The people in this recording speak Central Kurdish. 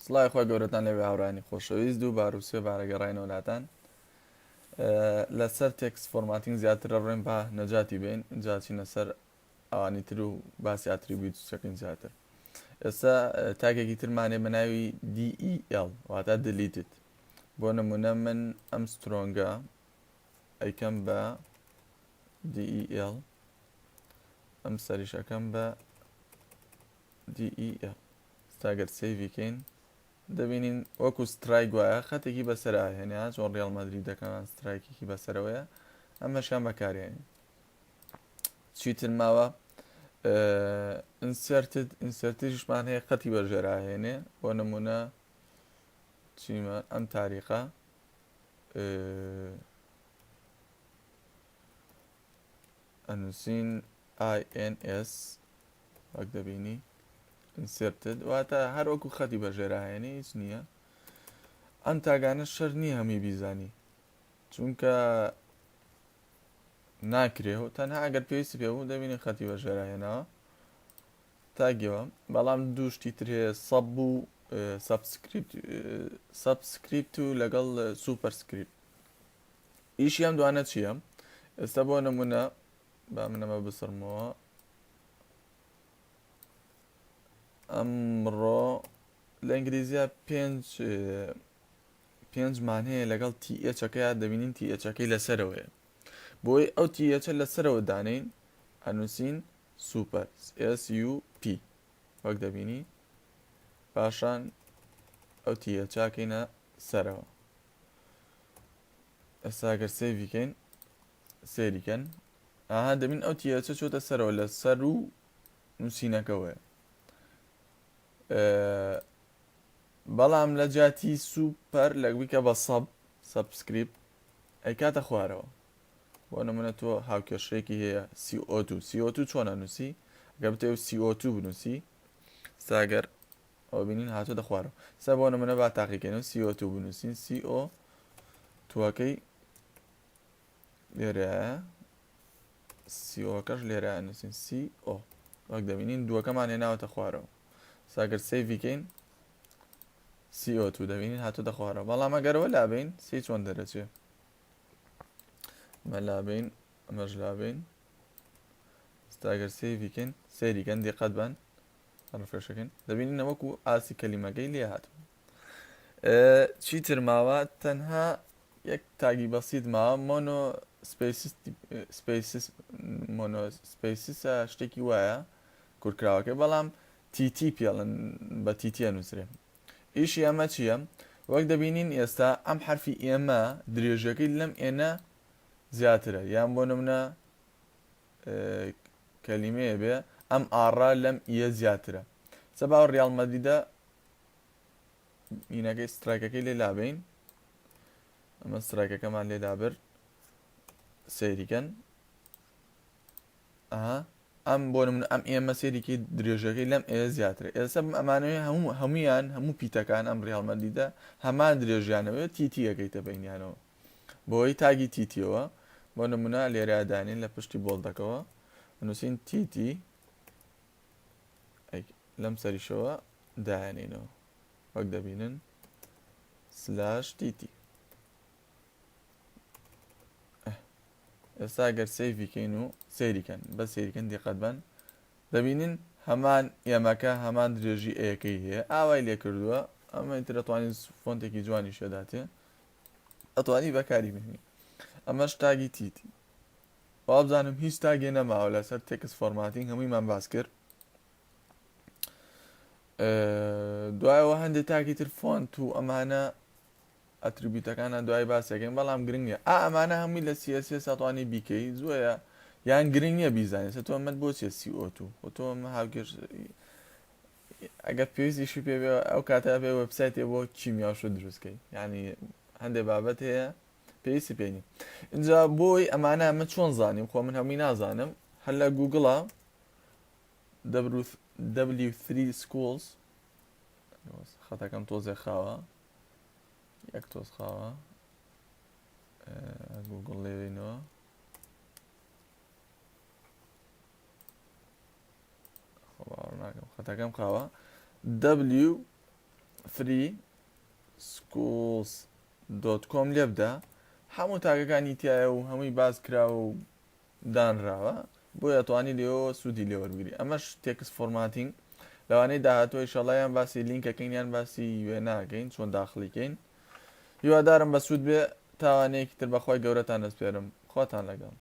سڵای خۆی گەورەتان لەوێ هاوڕانی خۆشەویست و باروسێ بارەگەڕینەوە لاتان لەسەر تێکس فۆرماتینگ زیاتر ڕێن با نەجاتی بین جاچینە سەر ئەوانی تر و باسی ئاتریبیوتەکەین زیاتر. ئێستا تاکێکی ترمانێ بە ناوی DEL واتە دلیتت. بۆ نمونە من ئەم سترۆنگە ئەیکەم بە DEL، ئەم سەریشەکەم بە DEL. ستاگەر سێڤیکەین دەبینین وەکو سترایک وایە خەتێکی بەسەرا هێنیا چۆن ڕێڵ مەدریدەکەمان سترایکێکی بەسەرەوەیە ئەمەشیان بەکارێنین. چیتر ماوە ئینسەرتیشمان هەیە خەتی بەژێرا هێنێ بۆ نمونە چیمە ئەم تاریخە ئەنووسین INS وەک دەبینی inserted واتە هەر وەکو خەتی بەژێراهێنی هیچ نییە. ئەم تاگانە شەر نییە هەمی بیزانی چونکە ناکرێ و تەنها ئەگەر پێویستی پێبوو دەبینی خەتی بەژێراهێنەوە تاگەوە. بەڵام دووشتی تر هەیە سەب و سەبسکریپت و لەگەڵ سوپەرسکریپت. ئیشی ئەم دوانە چییە؟ ئێستا بۆ نمونە با منەمە بسڕمەوە ئەمڕۆ لە ئینگلیزیە پێنجمان هەیە لەگەڵ THەکەیە دەبینین THەکەی لەسەرەوەیە. بۆی ئەو THە لەسەرەوە دانین ئەنووسین سوپەر SUP وەک دەبینی پاشان ئەو THکەینە سەرەوە. ئێستا گەر سێڤیکەین سێریکەن ئاها دەبین ئەو THە چۆتە سەرەوە لە سەر و نووسینەکەوەیە. بەڵام لە جاتی سوپەر لەگویکە بە سەبسکریپت ئەیکاتە خوارەوە. بۆ نمونە تۆ هاوکێشەیەکی هەیە CO2 چۆنە نووسی ئەگەر بتێ CO2 بنووسی ساگەر ئەو بینین هاتۆ دەخوارەوە. سا بۆ نمونە با تاقیکەین CO2 بنووسین CO توەکەی لێرەیە COکەش لێرە نووسین CO وەک دەبینین دووەکەمان هێناوەتە خوارەوە. ساگەر سێڤیکەین CO2 دەبینین هاتۆ دەخوارەوە. بەڵام ئەگەرەوە لابین سی چۆن دەرەچێ ئەمە لابین ئەمەش لابین ستاگەر سێڤیکەین سێریکەن دیقەت بن ڕفرێشەکەین دەبینین وەکو ئاسی کەلیمەکەی لێ هاتم. چیتر ماوە تەنها یەک تاگی بەسیط ماوە مۆنۆسپەیسیسە شتێکی وایە کورکراوەکەی بەڵام TT پێڵن بە TT نووسرێ. ئیشی ئەمە چییە؟ وەک دەبینین ئێستا ئەم حرفی ئێمە درێژەکەی لەم ئێنە زیاترە یان بۆ نمونە کەلیمەیە بێ ئەم ئاڕا لەم ئیە زیاترە. سەباو ڕیاڵ مەدریدە مینەکەی سترایکەکەی لێ لابین ئەمە سترایکەکەمان لێ دابر سێریکەن ئەم بۆ نمونە ئەم ئێمە سێریکی درێژەکەی لەم ئێ زیاترە. ئێستا ئەمانەوەی هەمویان هەموو پیتەکان ئەم ڕیاڵ مەدریدە هەمان درێژیانەوە TT یەکەیتە بینیانەوە بۆی تاگی TTەوە. بۆ نمونە لێرە دانین لە پشتی بۆڵدەکەوە نووسین TT لەم سەریشەوە دایانینەوە وەک دەبینن /TT. ئێستا گەر سێڤیکەین و سێریکەن بە سێریکەن دیقەت بن دەبینین هەمان ئێمەکە هەمان درێژی ئەیەکەی هەیە ئاوای لێ کردووە. ئەمە تر ئەتوانین فۆنتێکی جوانی شێداتێ ئەتوانی بەکاری بهێنی. ئەمەش تاگی TT. بابزانم هیچ تاگێ نەماوە لەسەر تێکس فۆرماتینگ هەموویمان باس کرد. دوایەوە هەندێک تاکی تر فۆنت و ئەمانە ئەتریبیوتەکانە دوای باسیەکەین بەڵام گرنگ نییە. ئەمانە هەمووی لە CSS ساتوانی بیکەی زۆیە یان گرنگ نییە بیزانێت تۆ ئەمەد بۆچێ CO2 تۆ ئەمە هاوکێش ئەگەر پێویستیشی پێ ئەو کاتە بێ وەبسایتێ بۆ کیمیاشو دروستکەی ینی هەندێک بابەت هەیە پێویستی پێنی. اینجا بۆی ئەمانە ئەمە چۆن زانیم خۆ من هەمووی نازانم هەر لە گوگڵە W3 schools خەتەکەم تۆزێ خاوە یەک تۆز خاوە گوگڵ لێوینەوە خەتەکەم خاوە freeschools.com لێ بدە هەموو تاگەکانی تایە و هەمووی باز کراوە و دانراوە بۆ ئەتوانی لێەوە سوودی لێوەرگری ئەمەش تێکس فۆرماتینگ لەوانەی داهاتۆی شەڵایان باسی لینکەکەین یان باسی وێناگەین چۆن داخلیکەین هیوادارم بە سوود بێ تاوانەیەکی تر بەخوای گەورەتان دەسپێرم خۆتان لەگەڵ